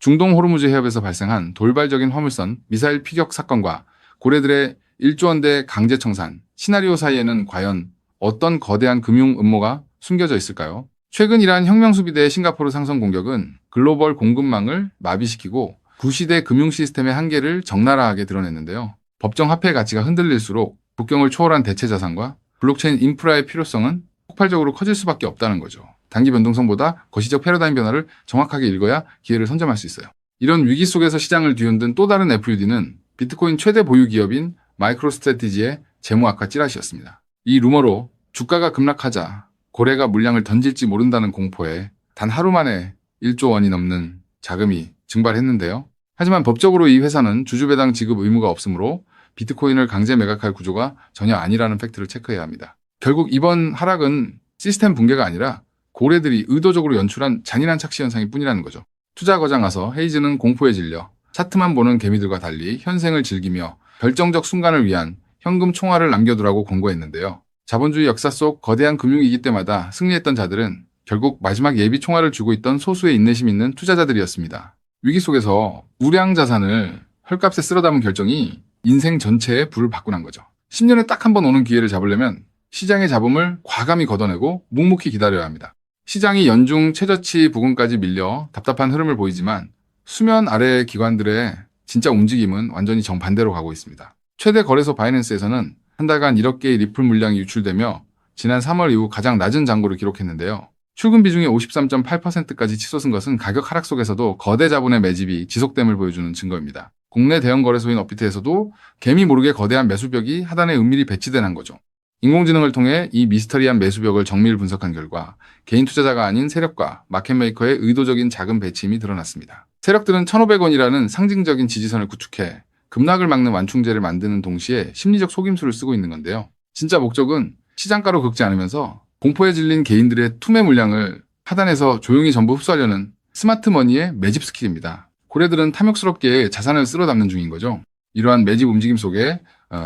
중동 호르무즈 해협에서 발생한 돌발적인 화물선 미사일 피격 사건과 고래들의 1조 원대 강제 청산, 시나리오 사이에는 과연 어떤 거대한 금융 음모가 숨겨져 있을까요? 최근 이러한 혁명수비대의 싱가포르 상선 공격은 글로벌 공급망을 마비시키고 구시대 금융 시스템의 한계를 적나라하게 드러냈는데요. 법정 화폐의 가치가 흔들릴수록 국경을 초월한 대체 자산과 블록체인 인프라의 필요성은 폭발적으로 커질 수밖에 없다는 거죠. 단기 변동성보다 거시적 패러다임 변화를 정확하게 읽어야 기회를 선점할 수 있어요. 이런 위기 속에서 시장을 뒤흔든 또 다른 FUD는 비트코인 최대 보유 기업인 마이크로스트래티지의 재무 악화 찌라시였습니다. 이 루머로 주가가 급락하자 고래가 물량을 던질지 모른다는 공포에 단 하루 만에 1조 원이 넘는 자금이 증발했는데요. 하지만 법적으로 이 회사는 주주배당 지급 의무가 없으므로 비트코인을 강제 매각할 구조가 전혀 아니라는 팩트를 체크해야 합니다. 결국 이번 하락은 시스템 붕괴가 아니라 고래들이 의도적으로 연출한 잔인한 착시 현상일 뿐이라는 거죠. 투자 거장 가서 헤이즈는 공포에 질려 차트만 보는 개미들과 달리 현생을 즐기며 결정적 순간을 위한 현금 총알을 남겨두라고 권고했는데요. 자본주의 역사 속 거대한 금융위기 때마다 승리했던 자들은 결국 마지막 예비 총알을 주고 있던 소수의 인내심 있는 투자자들이었습니다. 위기 속에서 우량 자산을 헐값에 쓸어 담은 결정이 인생 전체에 불을 받고 난 거죠. 10년에 딱 한 번 오는 기회를 잡으려면 시장의 잡음을 과감히 걷어내고 묵묵히 기다려야 합니다. 시장이 연중 최저치 부근까지 밀려 답답한 흐름을 보이지만 수면 아래의 기관들의 진짜 움직임은 완전히 정반대로 가고 있습니다. 최대 거래소 바이낸스에서는 한 달간 1억 개의 리플 물량이 유출되며 지난 3월 이후 가장 낮은 잔고를 기록했는데요. 출금 비중이 53.8%까지 치솟은 것은 가격 하락 속에서도 거대 자본의 매집이 지속됨을 보여주는 증거입니다. 국내 대형 거래소인 업비트에서도 개미 모르게 거대한 매수벽이 하단에 은밀히 배치된 거죠. 인공지능을 통해 이 미스터리한 매수벽을 정밀 분석한 결과 개인 투자자가 아닌 세력과 마켓메이커의 의도적인 자금 배치임이 드러났습니다. 세력들은 1,500원이라는 상징적인 지지선을 구축해 급락을 막는 완충제를 만드는 동시에 심리적 속임수를 쓰고 있는 건데요. 진짜 목적은 시장가로 긁지 않으면서 공포에 질린 개인들의 투매 물량을 하단에서 조용히 전부 흡수하려는 스마트 머니의 매집 스킬입니다. 고래들은 탐욕스럽게 자산을 쓸어 담는 중인 거죠. 이러한 매집 움직임 속에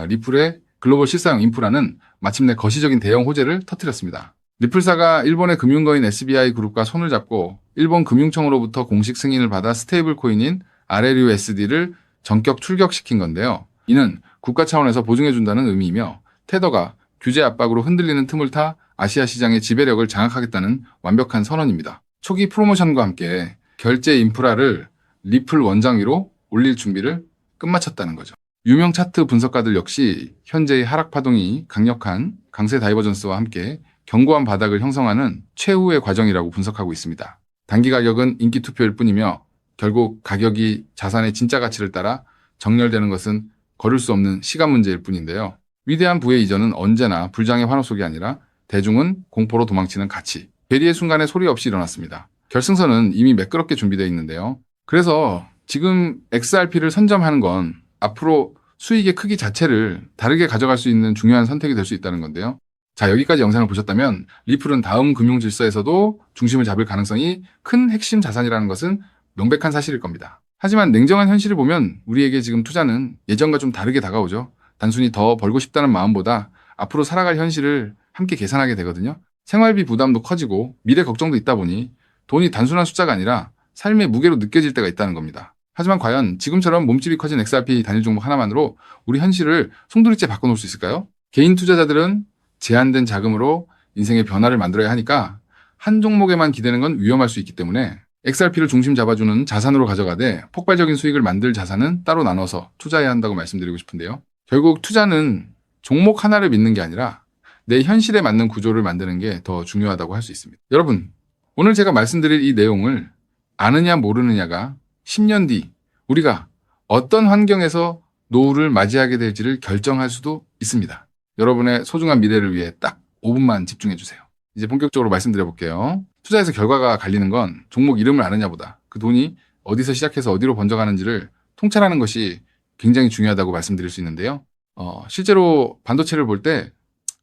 리플의 글로벌 실사용 인프라는 마침내 거시적인 대형 호재를 터뜨렸습니다. 리플사가 일본의 금융거인 SBI 그룹과 손을 잡고 일본 금융청으로부터 공식 승인을 받아 스테이블 코인인 RLUSD를 전격 출격시킨 건데요. 이는 국가 차원에서 보증해준다는 의미이며 테더가 규제 압박으로 흔들리는 틈을 타 아시아 시장의 지배력을 장악하겠다는 완벽한 선언입니다. 초기 프로모션과 함께 결제 인프라를 리플 원장 위로 올릴 준비를 끝마쳤다는 거죠. 유명 차트 분석가들 역시 현재의 하락 파동이 강력한 강세 다이버전스와 함께 견고한 바닥을 형성하는 최후의 과정이라고 분석하고 있습니다. 단기 가격은 인기 투표일 뿐이며 결국 가격이 자산의 진짜 가치를 따라 정렬되는 것은 거를 수 없는 시간 문제일 뿐인데요. 위대한 부의 이전은 언제나 불장의 환호 속이 아니라 대중은 공포로 도망치는 가치. 괴리의 순간에 소리 없이 일어났습니다. 결승선은 이미 매끄럽게 준비되어 있는데요. 그래서 지금 XRP를 선점하는 건 앞으로 수익의 크기 자체를 다르게 가져갈 수 있는 중요한 선택이 될 수 있다는 건데요. 자, 여기까지 영상을 보셨다면 리플은 다음 금융 질서에서도 중심을 잡을 가능성이 큰 핵심 자산이라는 것은 명백한 사실일 겁니다. 하지만 냉정한 현실을 보면 우리에게 지금 투자는 예전과 좀 다르게 다가오죠. 단순히 더 벌고 싶다는 마음보다 앞으로 살아갈 현실을 함께 계산하게 되거든요. 생활비 부담도 커지고 미래 걱정도 있다 보니 돈이 단순한 숫자가 아니라 삶의 무게로 느껴질 때가 있다는 겁니다. 하지만 과연 지금처럼 몸집이 커진 XRP 단일 종목 하나만으로 우리 현실을 송두리째 바꿔놓을 수 있을까요? 개인 투자자들은 제한된 자금으로 인생의 변화를 만들어야 하니까 한 종목에만 기대는 건 위험할 수 있기 때문에 XRP를 중심 잡아주는 자산으로 가져가되 폭발적인 수익을 만들 자산은 따로 나눠서 투자해야 한다고 말씀드리고 싶은데요. 결국 투자는 종목 하나를 믿는 게 아니라 내 현실에 맞는 구조를 만드는 게 더 중요하다고 할 수 있습니다. 여러분, 오늘 제가 말씀드릴 이 내용을 아느냐 모르느냐가 10년 뒤 우리가 어떤 환경에서 노후를 맞이하게 될지를 결정할 수도 있습니다. 여러분의 소중한 미래를 위해 딱 5분만 집중해 주세요. 이제 본격적으로 말씀드려 볼게요. 투자에서 결과가 갈리는 건 종목 이름을 아느냐보다 그 돈이 어디서 시작해서 어디로 번져가는지를 통찰하는 것이 굉장히 중요하다고 말씀드릴 수 있는데요. 실제로 반도체를 볼 때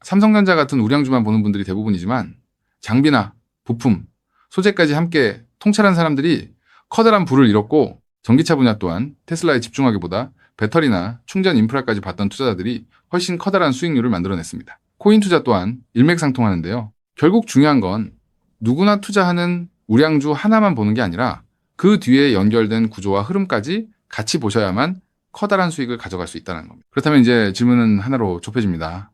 삼성전자 같은 우량주만 보는 분들이 대부분이지만 장비나 부품, 소재까지 함께 통찰한 사람들이 커다란 부를 잃었고 전기차 분야 또한 테슬라에 집중하기보다 배터리나 충전 인프라까지 봤던 투자자들이 훨씬 커다란 수익률을 만들어냈습니다. 코인 투자 또한 일맥상통하는데요. 결국 중요한 건 누구나 투자하는 우량주 하나만 보는 게 아니라 그 뒤에 연결된 구조와 흐름까지 같이 보셔야만 커다란 수익을 가져갈 수 있다는 겁니다. 그렇다면 이제 질문은 하나로 좁혀집니다.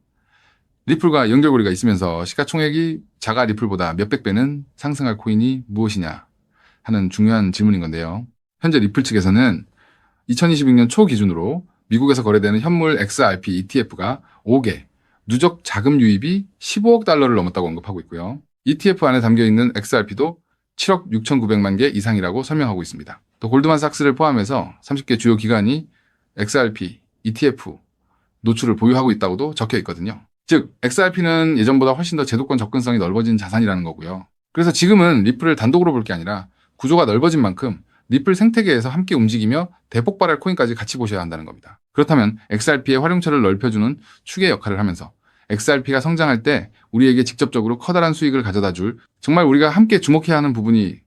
리플과 연결고리가 있으면서 시가총액이 자가 리플보다 몇백 배는 상승할 코인이 무엇이냐 하는 중요한 질문인 건데요. 현재 리플 측에서는 2026년 초 기준으로 미국에서 거래되는 현물 XRP ETF가 5개, 누적 자금 유입이 15억 달러를 넘었다고 언급하고 있고요. ETF 안에 담겨있는 XRP도 7억 6,900만 개 이상이라고 설명하고 있습니다. 또 골드만삭스를 포함해서 30개 주요 기관이 XRP, ETF 노출을 보유하고 있다고도 적혀 있거든요. 즉, XRP는 예전보다 훨씬 더 제도권 접근성이 넓어진 자산이라는 거고요. 그래서 지금은 리플을 단독으로 볼 게 아니라 구조가 넓어진 만큼 리플 생태계에서 함께 움직이며 대폭발할 코인까지 같이 보셔야 한다는 겁니다. 그렇다면 XRP의 활용처를 넓혀주는 축의 역할을 하면서 XRP가 성장할 때 우리에게 직접적으로 커다란 수익을 가져다 줄 정말 우리가 함께 주목해야 하는 부분이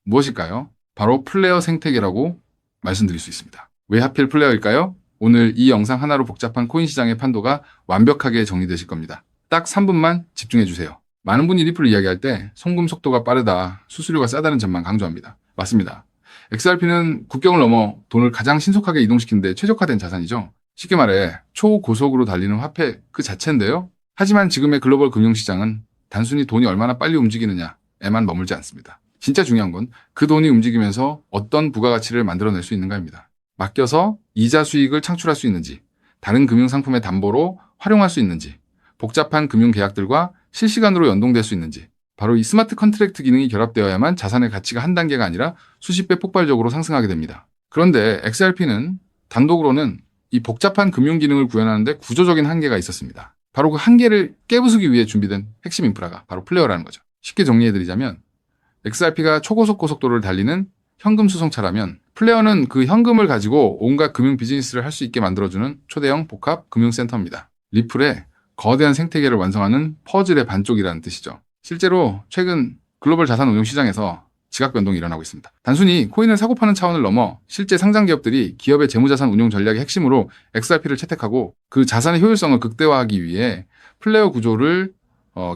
무엇일까요? 바로 플레이어 생태계라고 말씀드릴 수 있습니다. 왜 하필 플레이어일까요? 오늘 이 영상 하나로 복잡한 코인 시장의 판도가 완벽하게 정리되실 겁니다. 딱 3분만 집중해주세요. 많은 분이 리플을 이야기할 때 송금 속도가 빠르다, 수수료가 싸다는 점만 강조합니다. 맞습니다. XRP는 국경을 넘어 돈을 가장 신속하게 이동시키는 데 최적화된 자산이죠. 쉽게 말해 초고속으로 달리는 화폐 그 자체인데요. 하지만 지금의 글로벌 금융시장은 단순히 돈이 얼마나 빨리 움직이느냐에만 머물지 않습니다. 진짜 중요한 건 그 돈이 움직이면서 어떤 부가가치를 만들어낼 수 있는가입니다. 맡겨서 이자 수익을 창출할 수 있는지, 다른 금융상품의 담보로 활용할 수 있는지, 복잡한 금융계약들과 실시간으로 연동될 수 있는지, 바로 이 스마트 컨트랙트 기능이 결합되어야만 자산의 가치가 한 단계가 아니라 수십 배 폭발적으로 상승하게 됩니다. 그런데 XRP는 단독으로는 이 복잡한 금융 기능을 구현하는데 구조적인 한계가 있었습니다. 바로 그 한계를 깨부수기 위해 준비된 핵심 인프라가 바로 플레이어라는 거죠. 쉽게 정리해드리자면 XRP가 초고속 고속도로를 달리는 현금 수송차라면 플레이어는 그 현금을 가지고 온갖 금융 비즈니스를 할 수 있게 만들어주는 초대형 복합 금융센터입니다. 리플의 거대한 생태계를 완성하는 퍼즐의 반쪽이라는 뜻이죠. 실제로 최근 글로벌 자산 운용 시장에서 지각 변동이 일어나고 있습니다. 단순히 코인을 사고 파는 차원을 넘어 실제 상장 기업들이 기업의 재무자산 운용 전략의 핵심으로 XRP를 채택하고 그 자산의 효율성을 극대화하기 위해 플레이어 구조를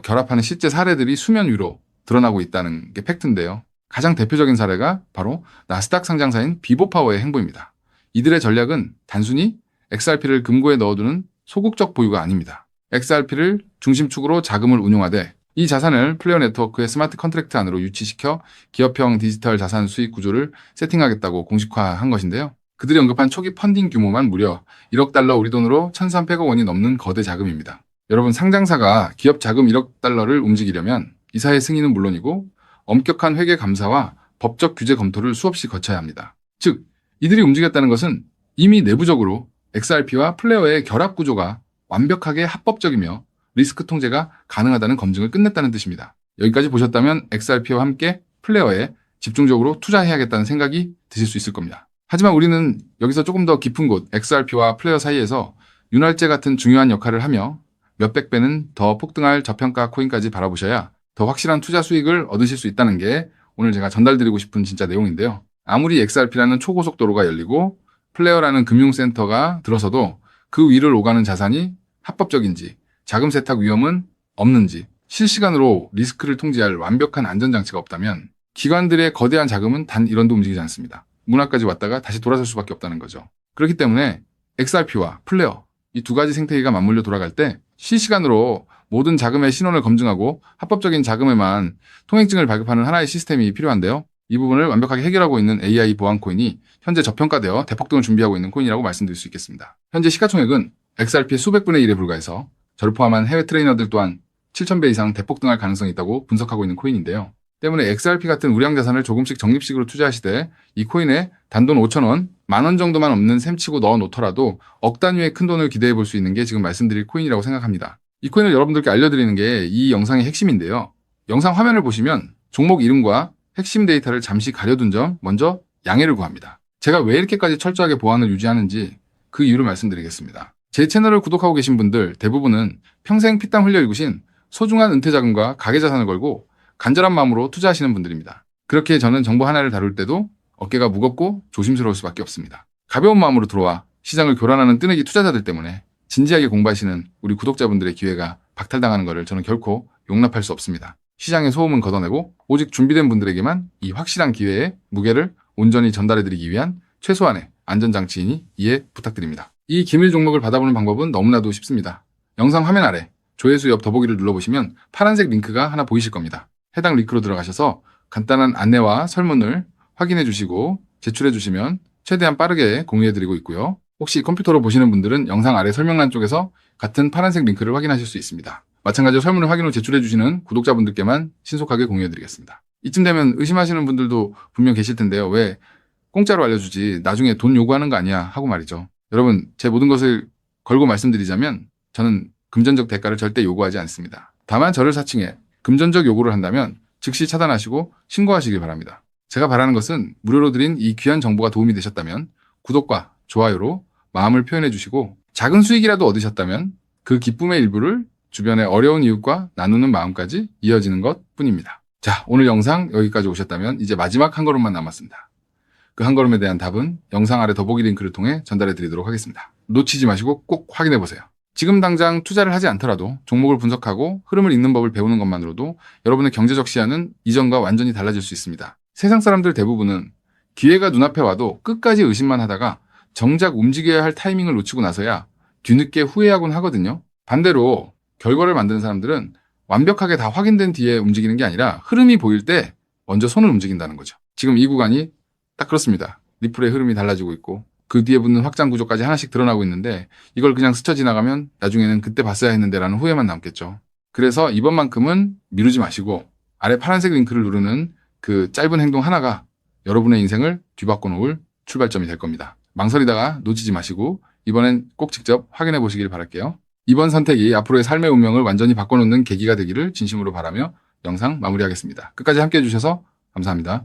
결합하는 실제 사례들이 수면 위로 드러나고 있다는 게 팩트인데요. 가장 대표적인 사례가 바로 나스닥 상장사인 비보파워의 행보입니다. 이들의 전략은 단순히 XRP를 금고에 넣어두는 소극적 보유가 아닙니다. XRP를 중심축으로 자금을 운용하되 이 자산을 플레이어 네트워크의 스마트 컨트랙트 안으로 유치시켜 기업형 디지털 자산 수익 구조를 세팅하겠다고 공식화한 것인데요. 그들이 언급한 초기 펀딩 규모만 무려 1억 달러 우리 돈으로 1,300억 원이 넘는 거대 자금입니다. 여러분, 상장사가 기업 자금 1억 달러를 움직이려면 이사의 승인은 물론이고 엄격한 회계 감사와 법적 규제 검토를 수없이 거쳐야 합니다. 즉, 이들이 움직였다는 것은 이미 내부적으로 XRP와 플레이어의 결합 구조가 완벽하게 합법적이며 리스크 통제가 가능하다는 검증을 끝냈다는 뜻입니다. 여기까지 보셨다면 XRP와 함께 플레이어에 집중적으로 투자해야겠다는 생각이 드실 수 있을 겁니다. 하지만 우리는 여기서 조금 더 깊은 곳 XRP와 플레이어 사이에서 윤활제 같은 중요한 역할을 하며 몇백 배는 더 폭등할 저평가 코인까지 바라보셔야 더 확실한 투자 수익을 얻으실 수 있다는 게 오늘 제가 전달드리고 싶은 진짜 내용인데요. 아무리 XRP라는 초고속도로가 열리고 플레이어라는 금융센터가 들어서도 그 위를 오가는 자산이 합법적인지, 자금 세탁 위험은 없는지, 실시간으로 리스크를 통제할 완벽한 안전장치가 없다면 기관들의 거대한 자금은 단 1원도 움직이지 않습니다. 문화까지 왔다가 다시 돌아설 수밖에 없다는 거죠. 그렇기 때문에 XRP와 플레이어, 이 두 가지 생태계가 맞물려 돌아갈 때 실시간으로 모든 자금의 신원을 검증하고 합법적인 자금에만 통행증을 발급하는 하나의 시스템이 필요한데요. 이 부분을 완벽하게 해결하고 있는 AI 보안 코인이 현재 저평가되어 대폭등을 준비하고 있는 코인이라고 말씀드릴 수 있겠습니다. 현재 시가총액은 XRP의 수백 분의 1에 불과해서 저를 포함한 해외 트레이너들 또한 7,000배 이상 대폭등할 가능성이 있다고 분석하고 있는 코인인데요. 때문에 XRP 같은 우량 자산을 조금씩 적립식으로 투자하시되 이 코인에 단돈 5,000원, 10,000원 정도만 없는 셈치고 넣어 놓더라도 억 단위의 큰 돈을 기대해 볼 수 있는 게 지금 말씀드릴 코인이라고 생각합니다. 이 코인을 여러분들께 알려드리는 게 이 영상의 핵심인데요. 영상 화면을 보시면 종목 이름과 핵심 데이터를 잠시 가려둔 점 먼저 양해를 구합니다. 제가 왜 이렇게까지 철저하게 보안을 유지하는지 그 이유를 말씀드리겠습니다. 제 채널을 구독하고 계신 분들 대부분은 평생 피땀 흘려 일구신 소중한 은퇴자금과 가계자산을 걸고 간절한 마음으로 투자하시는 분들입니다. 그렇게 저는 정보 하나를 다룰 때도 어깨가 무겁고 조심스러울 수밖에 없습니다. 가벼운 마음으로 들어와 시장을 교란하는 뜨내기 투자자들 때문에 진지하게 공부하시는 우리 구독자분들의 기회가 박탈당하는 것을 저는 결코 용납할 수 없습니다. 시장의 소음은 걷어내고 오직 준비된 분들에게만 이 확실한 기회의 무게를 온전히 전달해드리기 위한 최소한의 안전장치이니 이해 부탁드립니다. 이 기밀 종목을 받아보는 방법은 너무나도 쉽습니다. 영상 화면 아래 조회수 옆 더보기를 눌러보시면 파란색 링크가 하나 보이실 겁니다. 해당 링크로 들어가셔서 간단한 안내와 설문을 확인해 주시고 제출해 주시면 최대한 빠르게 공유해드리고 있고요. 혹시 컴퓨터로 보시는 분들은 영상 아래 설명란 쪽에서 같은 파란색 링크를 확인하실 수 있습니다. 마찬가지로 설문을 확인 후 제출해 주시는 구독자분들께만 신속하게 공유해드리겠습니다. 이쯤 되면 의심하시는 분들도 분명 계실 텐데요. 왜 공짜로 알려주지 나중에 돈 요구하는 거 아니야 하고 말이죠. 여러분, 제 모든 것을 걸고 말씀드리자면 저는 금전적 대가를 절대 요구하지 않습니다. 다만 저를 사칭해 금전적 요구를 한다면 즉시 차단하시고 신고하시길 바랍니다. 제가 바라는 것은 무료로 드린 이 귀한 정보가 도움이 되셨다면 구독과 좋아요로 마음을 표현해 주시고 작은 수익이라도 얻으셨다면 그 기쁨의 일부를 주변의 어려운 이웃과 나누는 마음까지 이어지는 것 뿐입니다. 자, 오늘 영상 여기까지 오셨다면 이제 마지막 한 걸음만 남았습니다. 그 한 걸음에 대한 답은 영상 아래 더보기 링크를 통해 전달해 드리도록 하겠습니다. 놓치지 마시고 꼭 확인해 보세요. 지금 당장 투자를 하지 않더라도 종목을 분석하고 흐름을 읽는 법을 배우는 것만으로도 여러분의 경제적 시야는 이전과 완전히 달라질 수 있습니다. 세상 사람들 대부분은 기회가 눈앞에 와도 끝까지 의심만 하다가 정작 움직여야 할 타이밍을 놓치고 나서야 뒤늦게 후회하곤 하거든요. 반대로 결과를 만드는 사람들은 완벽하게 다 확인된 뒤에 움직이는 게 아니라 흐름이 보일 때 먼저 손을 움직인다는 거죠. 지금 이 구간이 딱 그렇습니다. 리플의 흐름이 달라지고 있고 그 뒤에 붙는 확장 구조까지 하나씩 드러나고 있는데 이걸 그냥 스쳐 지나가면 나중에는 그때 봤어야 했는데 라는 후회만 남겠죠. 그래서 이번만큼은 미루지 마시고 아래 파란색 링크를 누르는 그 짧은 행동 하나가 여러분의 인생을 뒤바꿔 놓을 출발점이 될 겁니다. 망설이다가 놓치지 마시고 이번엔 꼭 직접 확인해 보시길 바랄게요. 이번 선택이 앞으로의 삶의 운명을 완전히 바꿔놓는 계기가 되기를 진심으로 바라며 영상 마무리하겠습니다. 끝까지 함께해 주셔서 감사합니다.